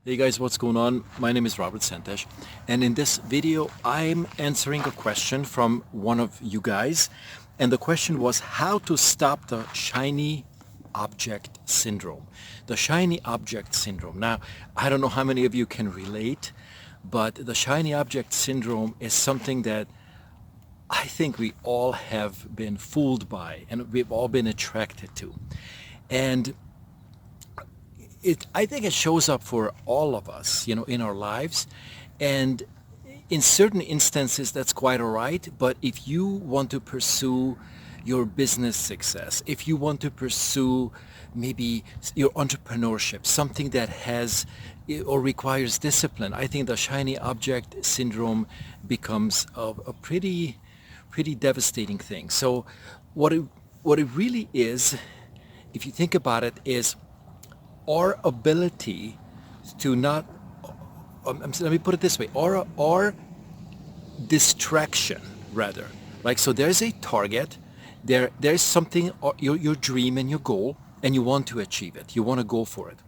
Hey guys, what's going on? My name is Szentes, and in this video I'm answering a question from one of you guys, and the question was how to stop the shiny object syndrome. The shiny object syndrome. Now, I don't know how many of you can relate, but the shiny object syndrome is something that I think we all have been fooled by and we've all been attracted to. And I think it shows up for all of us, in our lives. And in certain instances, that's quite all right. But if you want to pursue your business success, if you want to pursue maybe your entrepreneurship, something that has or requires discipline, I think the shiny object syndrome becomes a pretty devastating thing. So what it really is, if you think about it, is our ability to not, let me put it this way, our distraction rather. Like, so there's a target, there's something, your dream and your goal, and you want to achieve it. You want to go for it.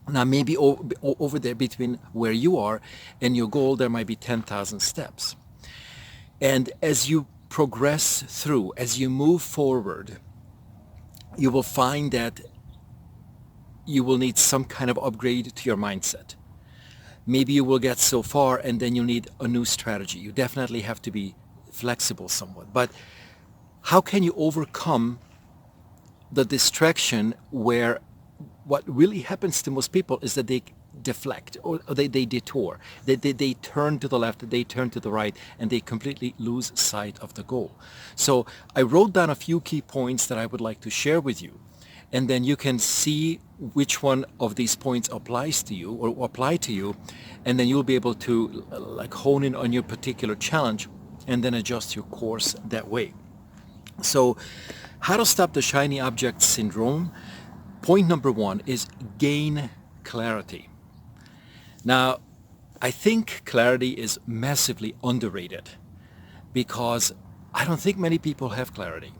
Now maybe over there between where you are and your goal, there might be 10,000 steps. And as you progress through, as you move forward, you will find that you will need some kind of upgrade to your mindset. Maybe you will get so far and then you need a new strategy. You definitely have to be flexible somewhat. But how can you overcome the distraction where what really happens to most people is that they deflect or they detour. They turn to the left, they turn to the right, and they completely lose sight of the goal. So I wrote down a few key points that I would like to share with you. And then you can see which one of these points applies to you or apply to you, and then you'll be able to like hone in on your particular challenge and then adjust your course that way. So how to stop the shiny object syndrome? Point number one is gain clarity. Now, I think clarity is massively underrated because I don't think many people have clarity.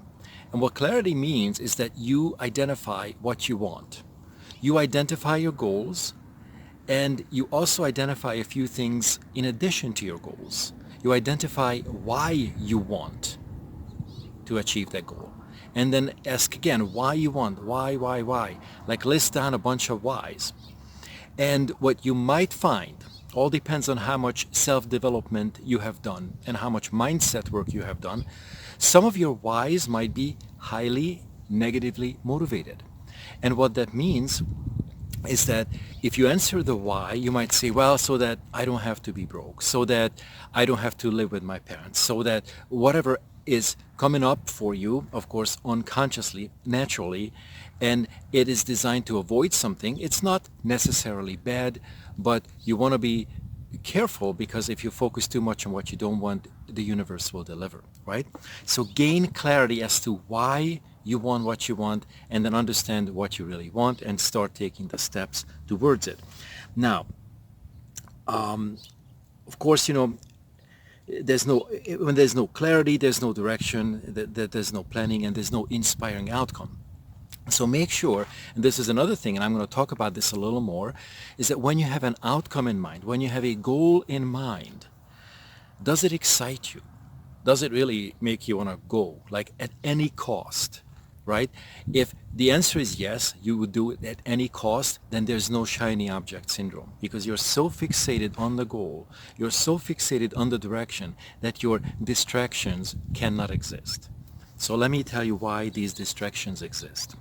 And what clarity means is that you identify what you want. You identify your goals, and you also identify a few things in addition to your goals. You identify why you want to achieve that goal. And then ask again, why you want, why? Like list down a bunch of whys. And what you might find all depends on how much self-development you have done and how much mindset work you have done. Some of your whys might be highly negatively motivated. And what that means is that if you answer the why, you might say, well, so that I don't have to be broke, so that I don't have to live with my parents, so that whatever is coming up for you, of course, unconsciously, naturally, and it is designed to avoid something. It's not necessarily bad, but you want to be careful because if you focus too much on what you don't want, the universe will deliver, right? So gain clarity as to why you want what you want, and then understand what you really want and start taking the steps towards it. Now, of course, when there's no clarity, there's no direction, there's no planning, and there's no inspiring outcome. So make sure, and this is another thing, and I'm going to talk about this a little more, is that when you have an outcome in mind, when you have a goal in mind, does it excite you? Does it really make you want to go, like at any cost, right? If the answer is yes, you would do it at any cost, then there's no shiny object syndrome because you're so fixated on the goal, you're so fixated on the direction that your distractions cannot exist. So let me tell you why these distractions exist.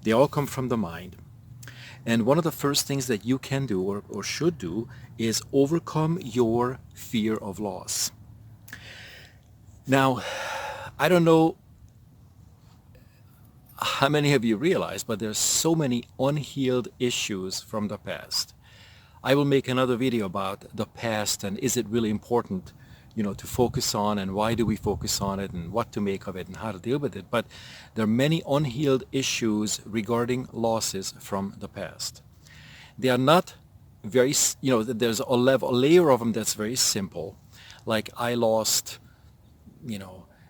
They all come from the mind. And one of the first things that you can do or should do is overcome your fear of loss. Now, I don't know how many of you realize, but there's so many unhealed issues from the past. I will make another video about the past and is it really important, to focus on, and why do we focus on it, and what to make of it, and how to deal with it. But there are many unhealed issues regarding losses from the past. They are not very, there's a layer of them that's very simple. Like I lost,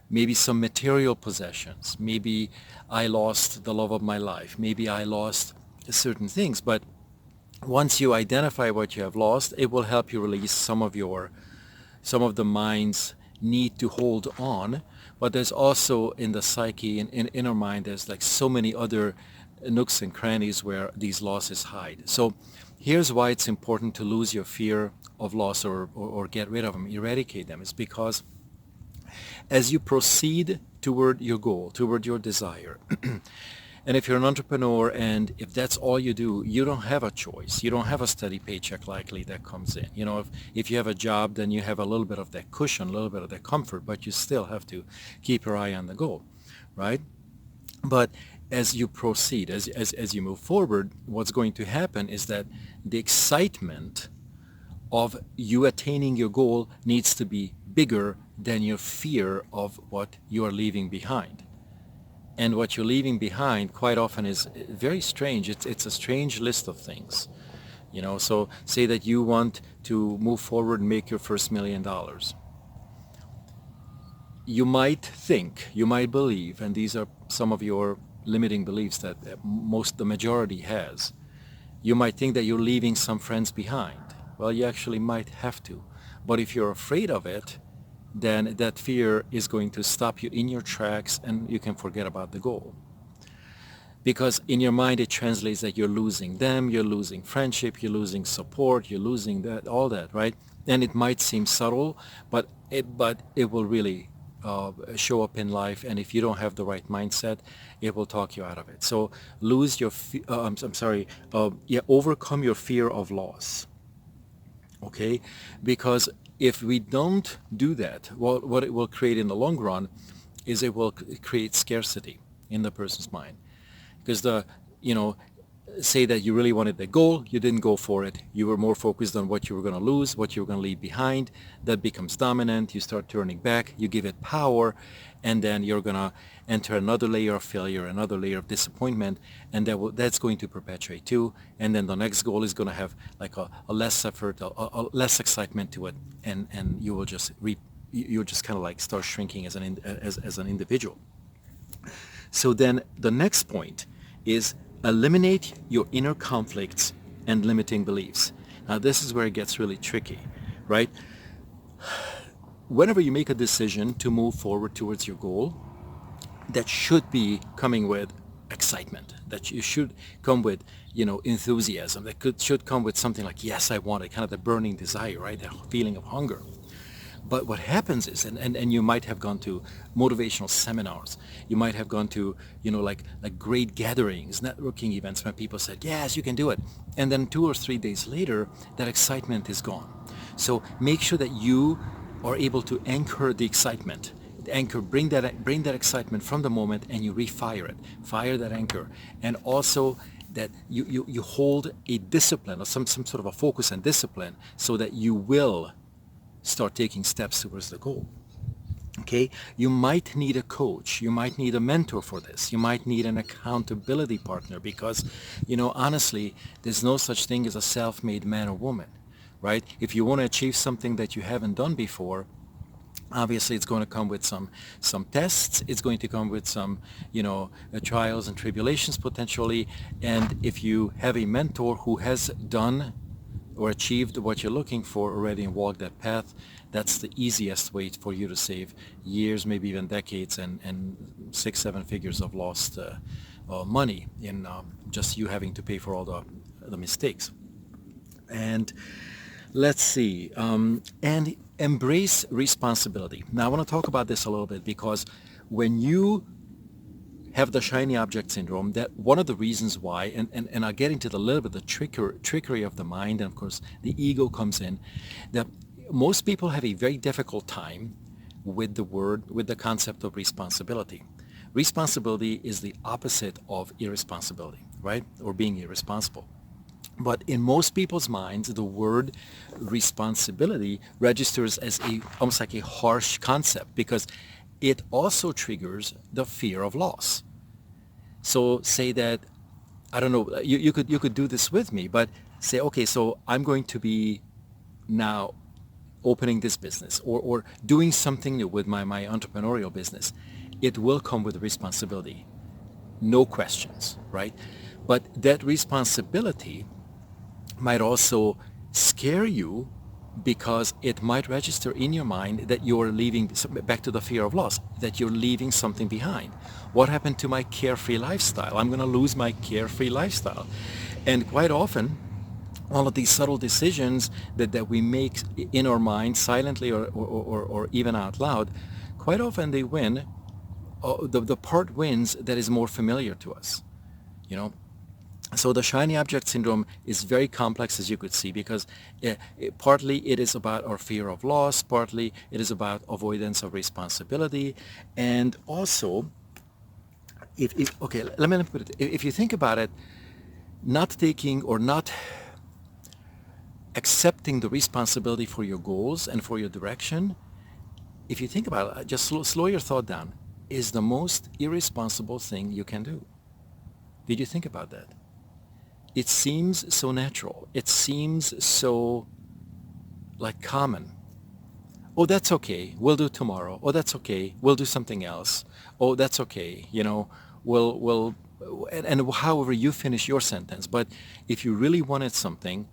maybe some material possessions. Maybe I lost the love of my life. Maybe I lost certain things. But Once you identify what you have lost, it will help you release some of the mind's need to hold on. But there's also in the psyche and in inner mind, there's like so many other nooks and crannies where these losses hide. So here's why it's important to lose your fear of loss, or get rid of them, eradicate them. It's because as you proceed toward your goal, toward your desire, and if you're an entrepreneur and if that's all you do, you don't have a choice. You don't have a steady paycheck likely that comes in. If you have a job, then you have a little bit of that cushion, a little bit of that comfort, but you still have to keep your eye on the goal, right? But as you proceed, as you move forward, what's going to happen is that the excitement of you attaining your goal needs to be bigger than your fear of what you are leaving behind. And what you're leaving behind quite often is very strange. It's a strange list of things. So say that you want to move forward and make your first $1 million. You might think, you might believe, and these are some of your limiting beliefs that the majority has. You might think that you're leaving some friends behind. Well, you actually might have to. But if you're afraid of it, then that fear is going to stop you in your tracks and you can forget about the goal. Because in your mind it translates that you're losing them, you're losing friendship, you're losing support, you're losing that, all that, right? And it might seem subtle, but it will really show up in life, and if you don't have the right mindset, it will talk you out of it. So lose your, overcome your fear of loss. Okay, because if we don't do that, what it will create in the long run is it will create scarcity in the person's mind. Because say that you really wanted the goal, you didn't go for it. You were more focused on what you were going to lose, what you were going to leave behind. That becomes dominant. You start turning back. You give it power, and then you're going to enter another layer of failure, another layer of disappointment, and that's going to perpetuate too. And then the next goal is going to have like a less effort, a less excitement to it, and you will just you'll just kind of like start shrinking as an individual. So then the next point is eliminate your inner conflicts and limiting beliefs. Now this is where it gets really tricky, right? Whenever you make a decision to move forward towards your goal, that should be coming with excitement, that you should come with, enthusiasm, that should come with something like, yes, I want it, kind of the burning desire, right? That feeling of hunger. But what happens is, and you might have gone to motivational seminars, you might have gone to, like great gatherings, networking events where people said, yes, you can do it. And then 2 or 3 days later, that excitement is gone. So make sure that you are able to anchor the excitement. Bring that excitement from the moment, and you refire it. Fire that anchor. And also that you hold a discipline, or some sort of a focus and discipline, so that you will start taking steps towards the goal. Okay, you might need a coach, you might need a mentor for this, you might need an accountability partner, because honestly, there's no such thing as a self-made man or woman, right? If you want to achieve something that you haven't done before, obviously it's going to come with some tests, it's going to come with some trials and tribulations potentially, and if you have a mentor who has done or achieved what you're looking for already and walked that path, that's the easiest way for you to save years, maybe even decades, and 6-7 figures of lost money in just you having to pay for all the mistakes. And let's see, and embrace responsibility. Now I want to talk about this a little bit, because when you have the shiny object syndrome, that one of the reasons why, and I'll get into the little bit the trickery of the mind, and of course the ego comes in, that most people have a very difficult time with the concept of responsibility. Responsibility is the opposite of irresponsibility, right? Or being irresponsible. But in most people's minds, the word responsibility registers as almost like a harsh concept, because it also triggers the fear of loss. So say that, I don't know, you could do this with me, but say, okay, so I'm going to be now opening this business, or doing something new with my entrepreneurial business. It will come with responsibility, no questions, right? But that responsibility might also scare you because it might register in your mind that you're leaving, back to the fear of loss, that you're leaving something behind. What happened to my carefree lifestyle? I'm going to lose my carefree lifestyle. And quite often, all of these subtle decisions that we make in our mind, silently or even out loud, quite often they win, the part wins that is more familiar to us, you know. So the shiny object syndrome is very complex, as you could see, because partly it is about our fear of loss, partly it is about avoidance of responsibility, and also, okay, let me put it, if you think about it, not taking or not accepting the responsibility for your goals and for your direction, if you think about it, just slow your thought down, is the most irresponsible thing you can do. Did you think about that? It seems so natural. It seems so like common. Oh, that's okay. We'll do tomorrow. Oh, that's okay. We'll do something else. Oh, that's okay. You know, and however you finish your sentence. But if you really wanted something,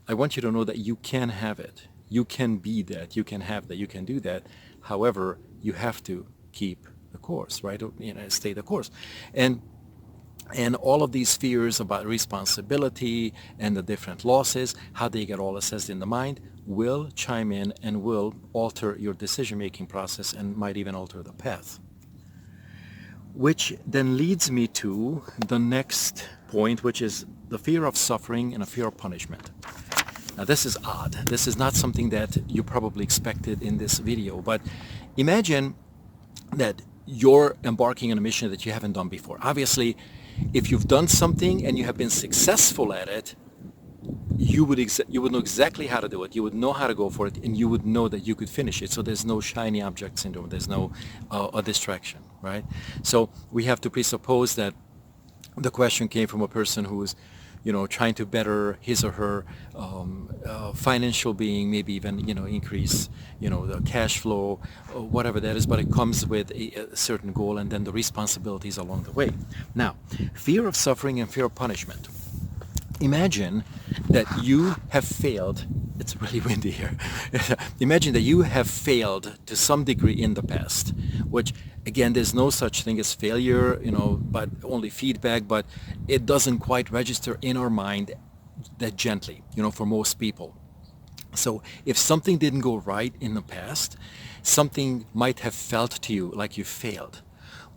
I want you to know that you can have it. You can be that. You can have that. You can do that. However, you have to keep the course, right? You know, stay the course. And all of these fears about responsibility and the different losses, how they get all assessed in the mind, will chime in and will alter your decision-making process and might even alter the path. Which then leads me to the next point, which is the fear of suffering and a fear of punishment. Now this is odd. This is not something that you probably expected in this video, but imagine that you're embarking on a mission that you haven't done before. Obviously, if you've done something and you have been successful at it, you would know exactly how to do it. You would know how to go for it, and you would know that you could finish it. So there's no shiny object syndrome. There's no a distraction, right? So we have to presuppose that the question came from a person who is, you know, trying to better his or her financial being, maybe even, you know, increase, you know, the cash flow, whatever that is, but it comes with a certain goal and then the responsibilities along the way. Now, fear of suffering and fear of punishment. Imagine that you have failed. It's really windy here. Imagine that you have failed to some degree in the past, which again, there's no such thing as failure, you know, but only feedback, but it doesn't quite register in our mind that gently, you know, for most people. So if something didn't go right in the past, something might have felt to you like you failed.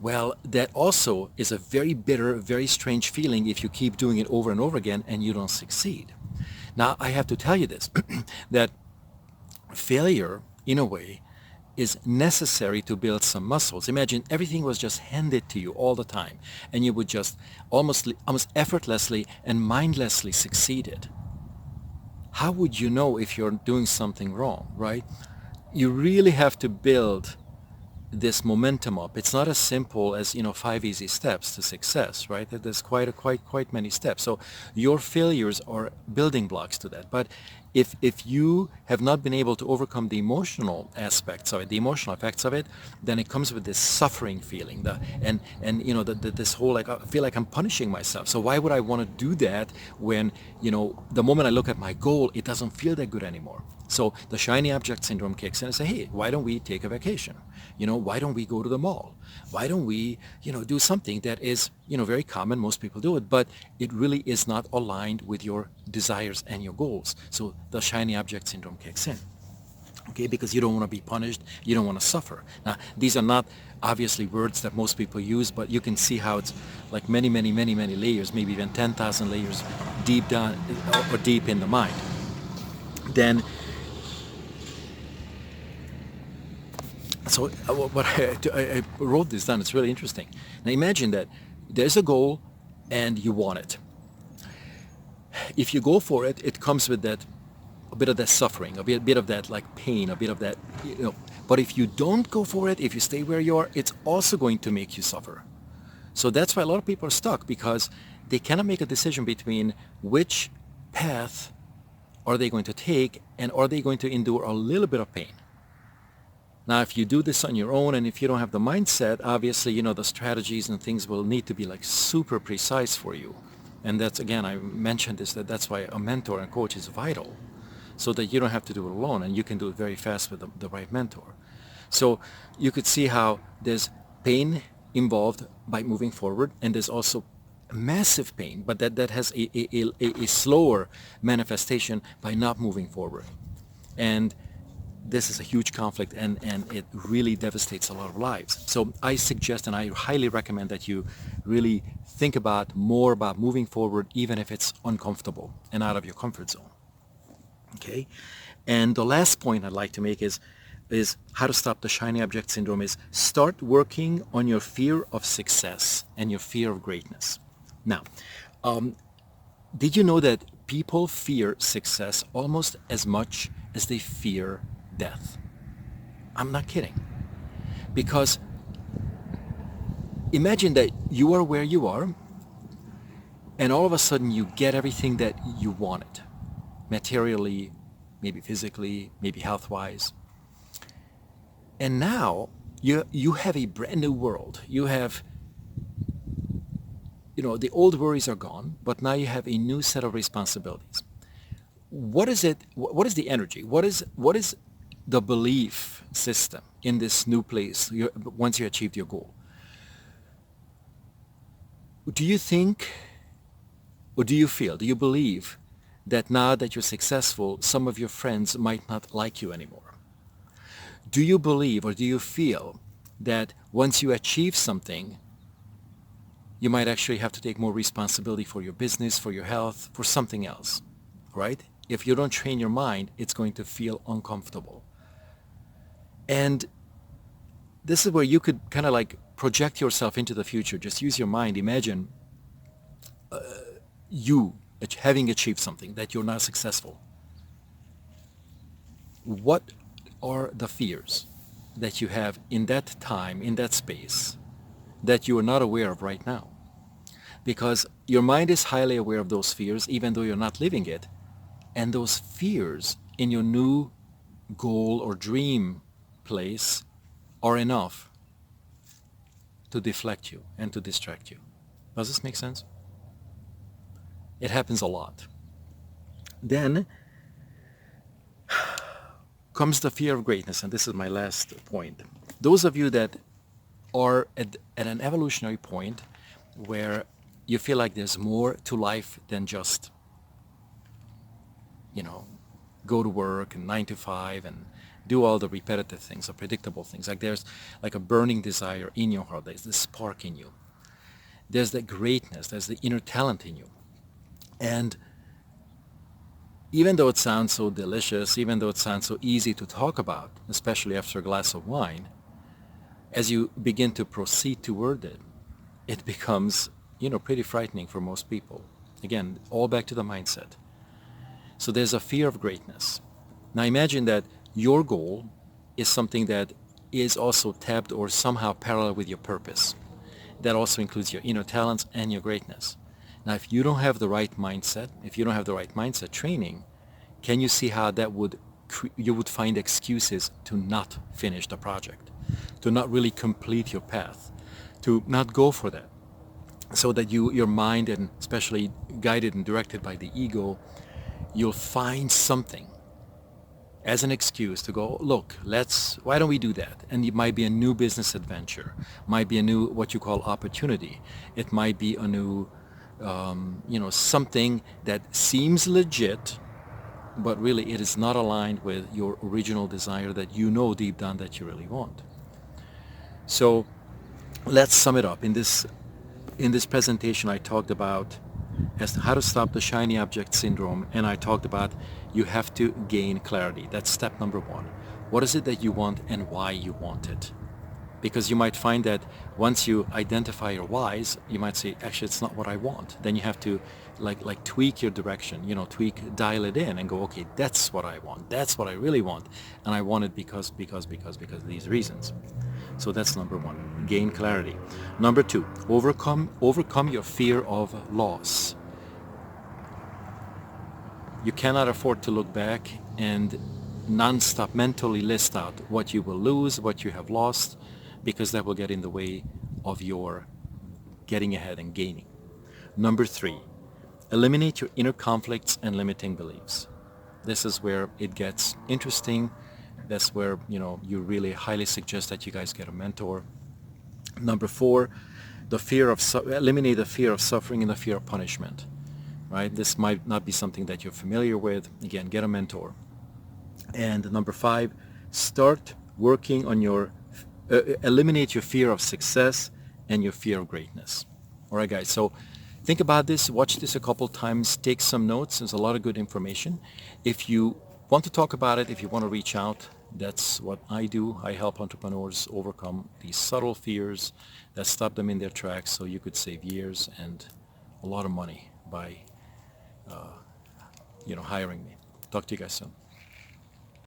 Well, that also is a very bitter, very strange feeling if you keep doing it over and over again and you don't succeed. Now, I have to tell you this, that failure, in a way, is necessary to build some muscles. Imagine everything was just handed to you all the time, and you would just almost effortlessly and mindlessly succeed. How would you know if you're doing something wrong, right? You really have to build this momentum up. It's not as simple as, you know, 5 easy steps to success, right? There's quite many steps. So your failures are building blocks to that. But if you have not been able to overcome the emotional aspects of it, the emotional effects of it, then it comes with this suffering feeling, and you know, this whole, like, I feel like I'm punishing myself. So why would I want to do that when, you know, the moment I look at my goal, it doesn't feel that good anymore. So the shiny object syndrome kicks in and say, hey, why don't we take a vacation? You know, why don't we go to the mall? Why don't we, you know, do something that is, you know, very common, most people do it, but it really is not aligned with your desires and your goals. So the shiny object syndrome kicks in. Okay, because you don't want to be punished, you don't want to suffer. Now, these are not obviously words that most people use, but you can see how it's like many layers, maybe even 10,000 layers deep down or deep in the mind. Then, so what I wrote this down, it's really interesting. Now imagine that there's a goal and you want it. If you go for it, it comes with that, a bit of that suffering, a bit of that like pain, a bit of that, you know. But if you don't go for it, if you stay where you are, it's also going to make you suffer. So that's why a lot of people are stuck, because they cannot make a decision between which path are they going to take, and are they going to endure a little bit of pain. Now, if you do this on your own, and if you don't have the mindset, obviously, you know, the strategies and things will need to be like super precise for you. And that's, again, I mentioned this, that's why a mentor and coach is vital, so that you don't have to do it alone and you can do it very fast with the right mentor. So you could see how there's pain involved by moving forward, and there's also massive pain, but that has a slower manifestation by not moving forward. And this is a huge conflict, and it really devastates a lot of lives. So I suggest and I highly recommend that you really think more about moving forward, even if it's uncomfortable and out of your comfort zone. Okay? And the last point I'd like to make is how to stop the shiny object syndrome is start working on your fear of success and your fear of greatness. Now, did you know that people fear success almost as much as they fear death? I'm not kidding. Because imagine that you are where you are, and all of a sudden you get everything that you wanted, materially, maybe physically, maybe health-wise. And now you have a brand new world. You have, the old worries are gone, but now you have a new set of responsibilities. What is it? What is the energy? What is the belief system in this new place once you achieved your goal? Do you think, or do you feel, do you believe that now that you're successful, some of your friends might not like you anymore? Do you believe or do you feel that once you achieve something, you might actually have to take more responsibility for your business, for your health, for something else, right? If you don't train your mind, it's going to feel uncomfortable. And this is where you could kind of like project yourself into the future. Just use your mind. Imagine you having achieved something that you're not successful. What are the fears that you have in that time, in that space, that you are not aware of right now? Because your mind is highly aware of those fears, even though you're not living it. And those fears in your new goal or dream place are enough to deflect you and to distract you. Does this make sense? It happens a lot. Then comes the fear of greatness, and this is my last point. Those of you that are at an evolutionary point where you feel like there's more to life than just, go to work and 9 to 5 and do all the repetitive things, the predictable things. Like there's like a burning desire in your heart. There's this spark in you. There's the greatness. There's the inner talent in you. And even though it sounds so delicious, even though it sounds so easy to talk about, especially after a glass of wine, as you begin to proceed toward it, it becomes, pretty frightening for most people. Again, all back to the mindset. So there's a fear of greatness. Now imagine that your goal is something that is also tapped or somehow parallel with your purpose. That also includes your inner talents and your greatness. Now if you don't have the right mindset, if you don't have the right mindset training, can you see how that you would find excuses to not finish the project, to not really complete your path, to not go for that, so that your mind, and especially guided and directed by the ego, you'll find something as an excuse to go, look, why don't we do that? And it might be a new business adventure, might be a new, what you call opportunity. It might be a new, something that seems legit, but really it is not aligned with your original desire that you know deep down that you really want. So let's sum it up. In this presentation, I talked about as how to stop the shiny object syndrome, and I talked about you have to gain clarity. That's step number 1. What is it that you want and why you want it? Because you might find that once you identify your whys, you might say, actually, it's not what I want. Then you have to like tweak your direction, dial it in and go, okay, that's what I want. That's what I really want. And I want it because of these reasons. So that's number 1, gain clarity. Number 2, overcome your fear of loss. You cannot afford to look back and non-stop mentally list out what you will lose, what you have lost, because that will get in the way of your getting ahead and gaining. Number 3, eliminate your inner conflicts and limiting beliefs. This is where it gets interesting. That's where, you really highly suggest that you guys get a mentor. Number 4, eliminate the fear of suffering and the fear of punishment. Right? This might not be something that you're familiar with. Again, get a mentor. And number 5, start working on eliminate your fear of success and your fear of greatness. All right, guys. So think about this. Watch this a couple times. Take some notes. There's a lot of good information. If you want to talk about it, if you want to reach out, that's what I do. I help entrepreneurs overcome these subtle fears that stop them in their tracks, so you could save years and a lot of money by hiring me. Talk to you guys soon.